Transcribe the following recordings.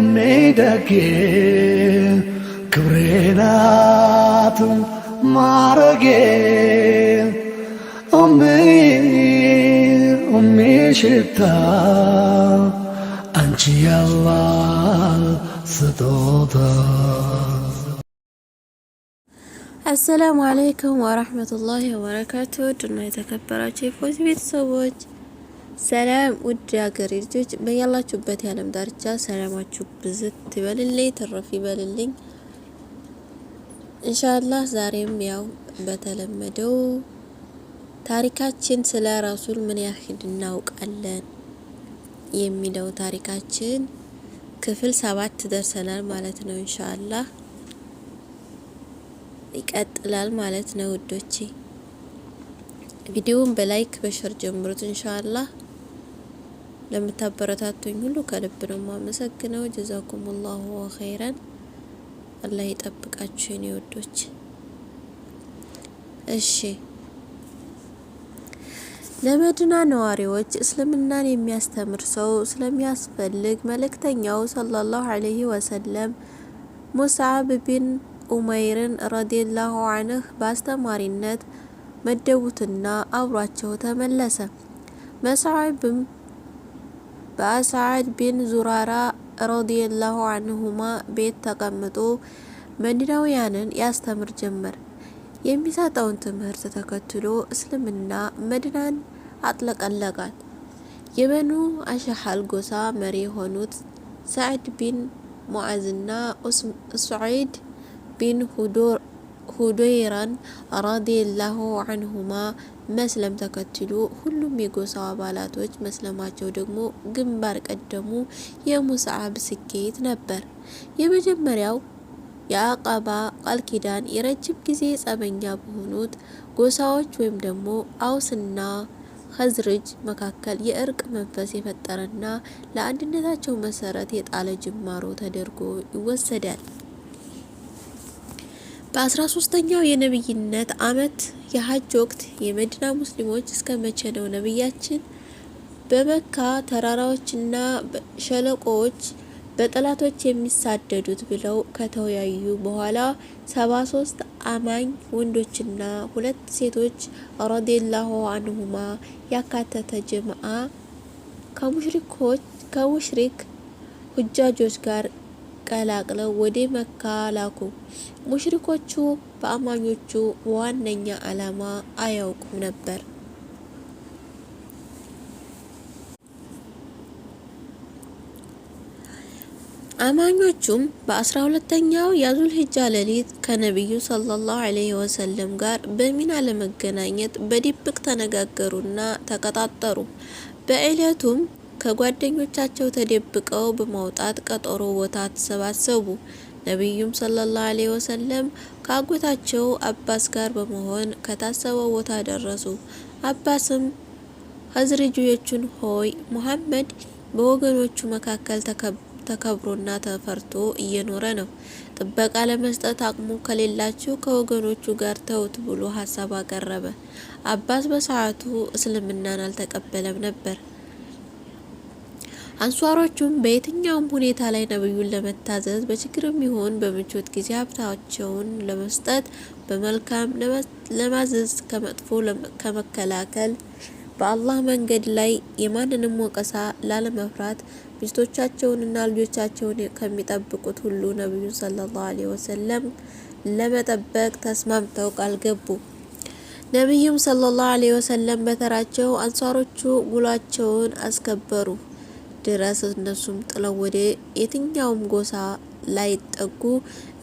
ሜደጌ ክብሬናት ማረጌ ሽታ አንቺ ያላህ ስጦታ። አሰላሙ አለይኩም ወራህመቱላሂ ወበረካቱ። ድና የተከበራችሁ የፎዚ ቤተሰቦች ሰላም፣ ውድ ሀገሬ ልጆች በያላችሁበት የዓለም ዳርቻ ሰላማችሁ ብዝት ይበልልኝ፣ ትረፍ ይበልልኝ ኢንሻአላህ። ዛሬም ያው በተለመደው ታሪካችን ስለ ረሱል ምን ያህል እናውቃለን የሚለው ታሪካችን ክፍል 7 ደርሰናል ማለት ነው። ኢንሻአላህ ይቀጥላል ማለት ነው ውዶቼ። ቪዲዮውን በላይክ በሸር ጀምሩት ኢንሻአላህ። ለምታበረታቱኝ ሁሉ ከልብ ነው ማመሰግነው። ጀዛኩሙላሁ ኸይረን። አላህ ይጠብቃችሁ የኔ ውዶች። እሺ፣ ለመዲና ነዋሪዎች እስልምናን የሚያስተምር ሰው ስለሚያስፈልግ መልእክተኛው ሰለላሁ ዐለይሂ ወሰለም ሙስዓብ ቢን ኡመይርን ረዲየላሁ ዐንሁ በአስተማሪነት መደቡትና አብሯቸው ተመለሰ። መስዓብም በአስዓድ ቢን ዙራራ ረዲየላሁ ዐንሁማ ቤት ተቀምጦ መዲናውያንን ያስተምር ጀመር። የሚሰጠውን ትምህርት ተከትሎ እስልምና መዲናን አጥለቀለቃት። የበኑ አሽሐል ጎሳ መሪ የሆኑት ሰዕድ ቢን ሙዓዝና ሱዐይድ ቢን ሁደይራን ረዲየላሁ ዐንሁማ መስለም ተከትሎ ሁሉም የጎሳው አባላቶች መስለማቸው ደግሞ ግንባር ቀደሙ የሙስዓብ ስኬት ነበር። የመጀመሪያው የአቀባ ቃል ኪዳን የረጅም ጊዜ ጸበኛ በሆኑት ጎሳዎች ወይም ደግሞ አውስና ኸዝረጅ መካከል የእርቅ መንፈስ የፈጠረና ለአንድነታቸው መሰረት የጣለ ጅማሮ ተደርጎ ይወሰዳል። በ13ኛው የነብይነት አመት የሐጅ ወቅት የመዲና ሙስሊሞች እስከ መቼ ነው ነብያችን በመካ ተራራዎችና ሸለቆዎች በጠላቶች የሚሳደዱት ብለው ከተወያዩ በኋላ 73 አማኝ ወንዶችና 2 ሴቶች ረዲየላሁ ዐንሁማ ያካተተ ጀማዓ ከሙሽሪክ ሁጃጆች ጋር ቀላቅለው ወደ መካ ላኩ። ሙሽሪኮቹ በአማኞቹ ዋነኛ ዓላማ አያውቁም ነበር። አማኞቹም በ12ኛው የዙልሂጃ ሌሊት ከነብዩ ሰለላሁ ዐለይሂ ወሰለም ጋር በሚና ለመገናኘት በድብቅ ተነጋገሩና ተቀጣጠሩ። በዕለቱም ከጓደኞቻቸው ተደብቀው በማውጣት ቀጠሮ ቦታ ተሰባሰቡ። ነብዩም ሰለላሁ ዐለይሂ ወሰለም ከአጎታቸው አባስ ጋር በመሆን ከታሰበው ቦታ ደረሱ። አባስም ኸዝረጆችን ሆይ ሙሐመድ በወገኖቹ መካከል ተከብሮና ተፈርቶ እየኖረ ነው። ጥበቃ ለመስጠት አቅሙ ከሌላችሁ ከወገኖቹ ጋር ተውት ብሎ ሀሳብ አቀረበ። አባስ በሰዓቱ እስልምናን አልተቀበለም ነበር። አንሷሮቹም በየትኛውም ሁኔታ ላይ ነብዩን ለመታዘዝ በችግርም ይሁን በምቾት ጊዜ ሀብታቸውን ለመስጠት በመልካም ለማዘዝ ከመጥፎ ከመከላከል በአላህ መንገድ ላይ የማንንም ወቀሳ ላለመፍራት ሚስቶቻቸውንና ልጆቻቸውን ከሚጠብቁት ሁሉ ነብዩን ሰለላሁ ዐለይሂ ወሰለም ለመጠበቅ ተስማምተው ቃል ገቡ። ነብዩም ሰለላሁ ዐለይሂ ወሰለም በተራቸው አንሷሮቹ ውሏቸውን አስከበሩ ድረስ እነሱም ጥለው ወደ የትኛውም ጎሳ ላይ ጠጉ።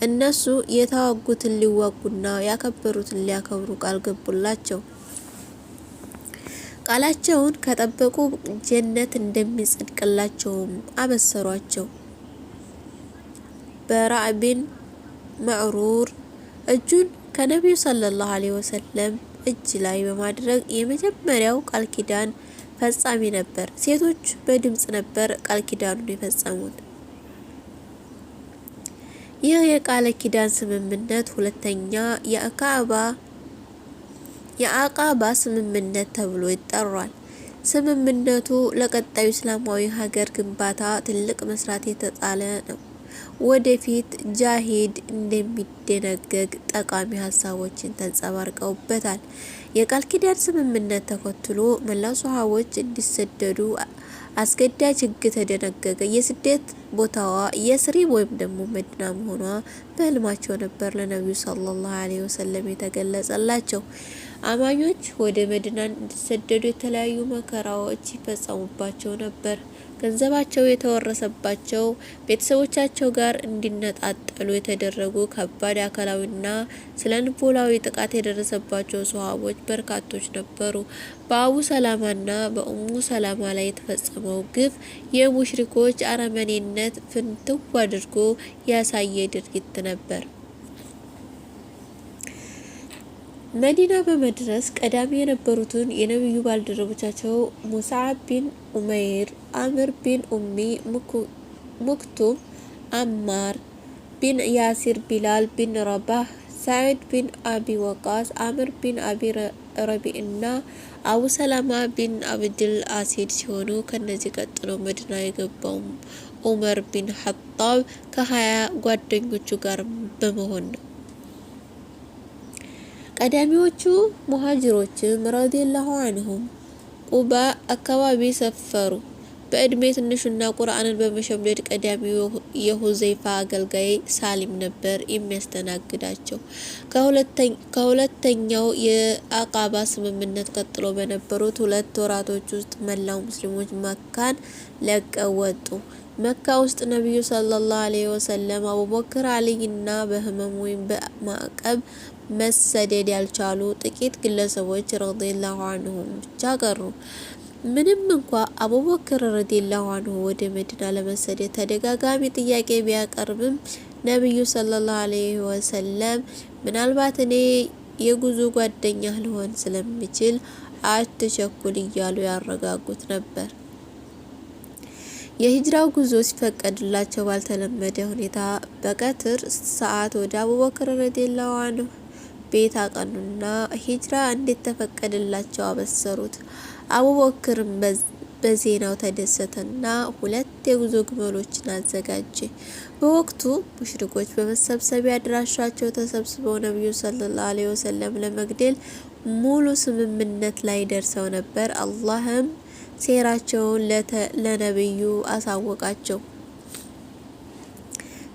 እነሱ የተዋጉትን ሊዋጉና ያከበሩትን ሊያከብሩ ቃል ገቡላቸው። ቃላቸውን ከጠበቁ ጀነት እንደሚጸድቅላቸውም አበሰሯቸው። በራዕ ቢን መዕሩር እጁን ከነብዩ ሰለላሁ ዐለይሂ ወሰለም እጅ ላይ በማድረግ የመጀመሪያው ቃል ኪዳን ፈጻሚ ነበር። ሴቶች በድምጽ ነበር ቃል ኪዳኑን የፈጸሙት። ይህ የቃል ኪዳን ስምምነት ሁለተኛ የአቃባ ስምምነት ተብሎ ይጠራል። ስምምነቱ ለቀጣዩ እስላማዊ ሀገር ግንባታ ትልቅ መስራት የተጣለ ነው። ወደፊት ጃሂድ እንደሚደነገግ ጠቃሚ ሀሳቦችን ተንጸባርቀውበታል። የቃል ኪዳን ስምምነት ተከትሎ መላው ሷሃቦች እንዲሰደዱ አስገዳጅ ሕግ ተደነገገ። የስደት ቦታዋ የስሪብ ወይም ደግሞ መዲና መሆኗ በህልማቸው ነበር ለነቢዩ ሰለላሁ ዐለይሂ ወሰለም የተገለጸላቸው። አማኞች ወደ መዲና እንዲሰደዱ የተለያዩ መከራዎች ይፈጸሙባቸው ነበር። ገንዘባቸው የተወረሰባቸው፣ ቤተሰቦቻቸው ጋር እንዲነጣጠሉ የተደረጉ፣ ከባድ አካላዊና ስነ-ልቦናዊ ጥቃት የደረሰባቸው ሷሃቦች በርካቶች ነበሩ። በአቡ ሰላማና በኡሙ ሰላማ ላይ የተፈጸመው ግፍ የሙሽሪኮች አረመኔነት ፍንትው አድርጎ ያሳየ ድርጊት ነበር። መዲና በመድረስ ቀዳሚ የነበሩትን የነብዩ ባልደረቦቻቸው ሙስዓብ ቢን ኡመይር፣ አምር ቢን ኡሚ ሙክቱም፣ አማር ቢን ያሲር፣ ቢላል ቢን ረባህ፣ ሳዕድ ቢን አቢ ወቃስ፣ አምር ቢን አቢ ረቢዕ እና አቡ ሰላማ ቢን አብድል አሲድ ሲሆኑ ከነዚህ ቀጥሎ መዲና የገባው ዑመር ቢን ኸጣብ ከ20 ጓደኞቹ ጋር በመሆን ነው። ቀዳሚዎቹ ሙሃጅሮችም ረዲየላሁ ዐንሁም ቁባ አካባቢ ሰፈሩ። በእድሜ ትንሹና ቁርአንን በመሸምደድ ቀዳሚው የሁዘይፋ አገልጋይ ሳሊም ነበር የሚያስተናግዳቸው። ከሁለተኛው የአቃባ ስምምነት ቀጥሎ በነበሩት 2 ወራቶች ውስጥ መላው ሙስሊሞች መካን ለቀው ወጡ። መካ ውስጥ ነብዩ ሰለላሁ ዐለይሂ ወሰለም፣ አቡበክር፣ አልይና በህመም ወይም በማዕቀብ መሰደድ ያልቻሉ ጥቂት ግለሰቦች ረዲየላሁ ዐንሁም ብቻ ቀሩ። ምንም እንኳ አቡበክር ረዲየላሁ ዐንሁ ወደ መዲና ለመሰደድ ተደጋጋሚ ጥያቄ ቢያቀርብም ነብዩ ሰለላሁ ዐለይሂ ወሰለም ምናልባት እኔ የጉዞ ጓደኛ ልሆን ስለምችል አትቸኩል እያሉ ያረጋጉት ነበር። የሂጅራው ጉዞ ሲፈቀድላቸው ባልተለመደ ሁኔታ በቀትር ሰዓት ወደ አቡበክር ረዲየላሁ ዐንሁ ቤት አቀኑና ሂጅራ እንዴት ተፈቀደላቸው አበሰሩት። አቡበክርም በዜናው ተደሰተና 2 የጉዞ ግመሎችን አዘጋጀ። በወቅቱ ሙሽሪኮች በመሰብሰቢያ አድራሻቸው ተሰብስበው ነብዩ ሰለላሁ ዐለይሂ ወሰለም ለመግደል ሙሉ ስምምነት ላይ ደርሰው ነበር። አላህም ሴራቸውን ለነብዩ አሳወቃቸው።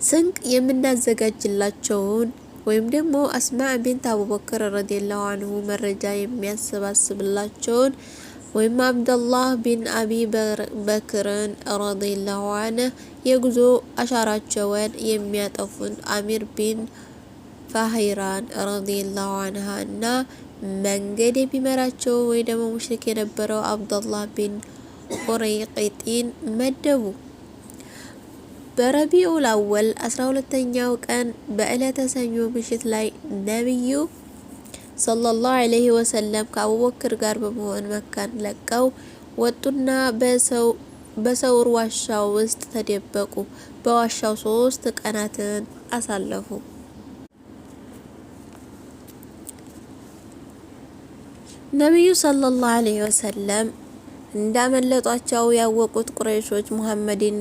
ስንቅ የምናዘጋጅላቸውን ወይም ደግሞ አስማዕ ቢንት አቡበክር ረዲየላሁ ዐንሁ መረጃ የሚያሰባስብላቸውን ወይም አብደላህ ቢን አቢ በክርን ረዲየላሁ ዐንሁ የጉዞ አሻራቸውን የሚያጠፉን አሚር ቢን ፋሂራን ረዲየላሁ ዐንሃ እና መንገድ የሚመራቸው ወይ ደግሞ ሙሽሪክ የነበረው አብደላህ ቢን ቁረይቂጢን መደቡ። በረቢዑል አወል 12ኛው ቀን በዕለተ ሰኞ ምሽት ላይ ነብዩ ሰለላሁ ዐለይሂ ወሰለም ከአቡበክር ጋር በመሆን መካን ለቀው ወጡና በሰውር ዋሻው ውስጥ ተደበቁ። በዋሻው 3 ቀናትን አሳለፉ። ነብዩ ሰለላሁ ዐለይሂ ወሰለም እንዳመለጧቸው ያወቁት ቁረይሾች ሙሐመድን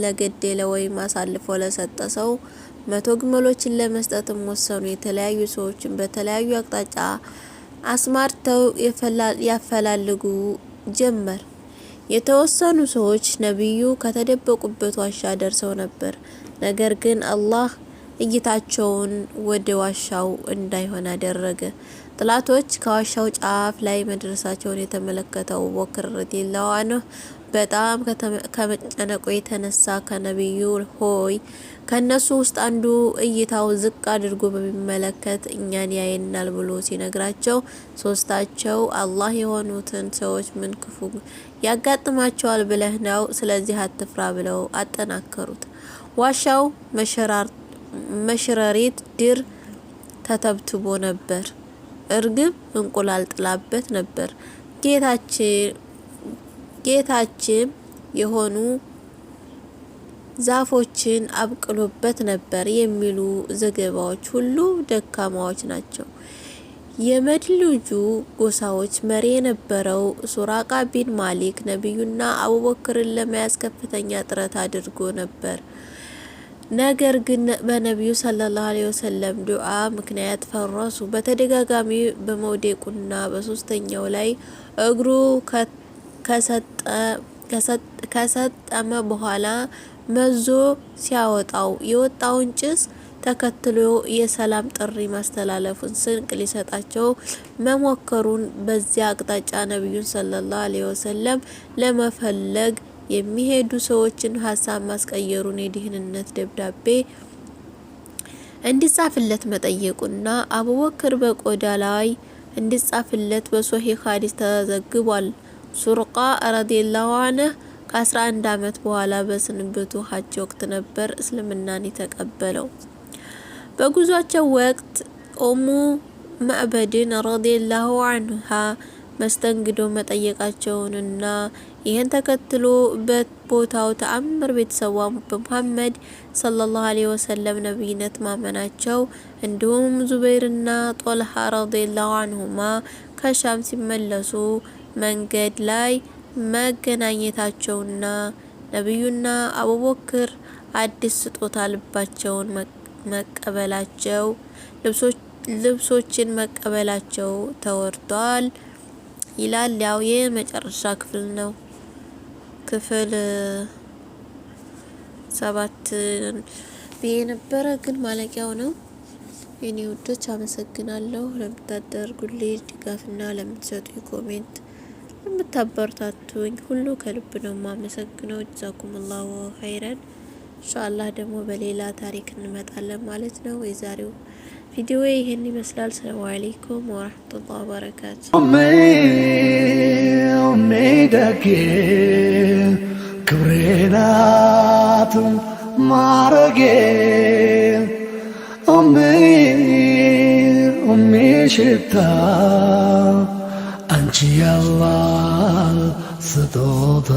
ለገደለ ወይም አሳልፎ ለሰጠ ሰው 100 ግመሎችን ለመስጠትም ወሰኑ። የተለያዩ ሰዎችን በተለያዩ አቅጣጫ አስማርተው ያፈላልጉ ጀመር። የተወሰኑ ሰዎች ነብዩ ከተደበቁበት ዋሻ ደርሰው ነበር። ነገር ግን አላህ እይታቸውን ወደ ዋሻው እንዳይሆን አደረገ። ጥላቶች ከዋሻው ጫፍ ላይ መድረሳቸውን የተመለከተው አቡበክር ረዲየላሁ ዐንሁ በጣም ከመጨነቁ የተነሳ ከነብዩ ሆይ ከነሱ ውስጥ አንዱ እይታው ዝቅ አድርጎ በሚመለከት እኛን ያየናል ብሎ ሲነግራቸው ሶስታቸው አላህ የሆኑትን ሰዎች ምን ክፉ ያጋጥማቸዋል ብለህ ነው? ስለዚህ አትፍራ ብለው አጠናከሩት። ዋሻው መሽረሪት ድር ተተብትቦ ነበር። እርግብ እንቁላል ጥላበት ነበር። ጌታችን የሆኑ ዛፎችን አብቅሎበት ነበር የሚሉ ዘገባዎች ሁሉ ደካማዎች ናቸው። የመድልጁ ጎሳዎች መሪ የነበረው ሱራቃ ቢን ማሊክ ነቢዩና አቡበክርን ለመያዝ ከፍተኛ ጥረት አድርጎ ነበር። ነገር ግን በነቢዩ ሰለላሁ ዐለይሂ ወሰለም ዱዓ ምክንያት ፈረሱ። በተደጋጋሚ በመውደቁና በሶስተኛው ላይ እግሩ ከሰጠመ በኋላ መዞ ሲያወጣው የወጣውን ጭስ ተከትሎ የሰላም ጥሪ ማስተላለፉን ስንቅ ሊሰጣቸው መሞከሩን በዚያ አቅጣጫ ነቢዩን ሰለላሁ ዐለይሂ ወሰለም ለመፈለግ የሚሄዱ ሰዎችን ሀሳብ ማስቀየሩን የደህንነት ደብዳቤ እንዲጻፍለት መጠየቁና አቡበክር በቆዳ ላይ እንዲጻፍለት በሶሂህ ሐዲስ ተዘግቧል። ሱርቃ ረዲየላሁ ዐንሁ ከ11 ዓመት በኋላ በስንብቱ ሐጅ ወቅት ነበር እስልምናን የተቀበለው። በጉዟቸው ወቅት ኡሙ መዕበድን ረዲየላሁ ዐንሃ መስተንግዶ መጠየቃቸውንና ይህን ተከትሎ በቦታው ተአምር ቤተሰቧ በሙሐመድ ሰለላሁ ዐለይሂ ወሰለም ነብይነት ማመናቸው እንዲሁም ዙበይርና ጦልሃ ረዲየላሁ ዐንሁማ ከሻም ሲመለሱ መንገድ ላይ መገናኘታቸውና ነብዩና አቡበክር አዲስ ስጦታ መቀበላቸው ልብሶችን መቀበላቸው ተወርቷል ይላል። ያው የመጨረሻ ክፍል ነው። ክፍል 7 ብዬ ነበረ ግን ማለቂያው ነው። የኔ ውዶች አመሰግናለሁ ለምታደርጉልኝ ድጋፍና ለምትሰጡኝ ኮሜንት ለምታበረታቱኝ ሁሉ ከልብ ነው ማመሰግነው። ጀዛኩሙላሁ ኸይረን። ኢንሻአላህ ደግሞ በሌላ ታሪክ እንመጣለን ማለት ነው። የዛሬው ቪዲዮ ይሄን ይመስላል። ሰላም አለይኩም ወራህመቱላሂ ወበረካቱ። ደጌ ክብሬናት ማረጌ ሽታ አንቺ ያላህ ስጦታ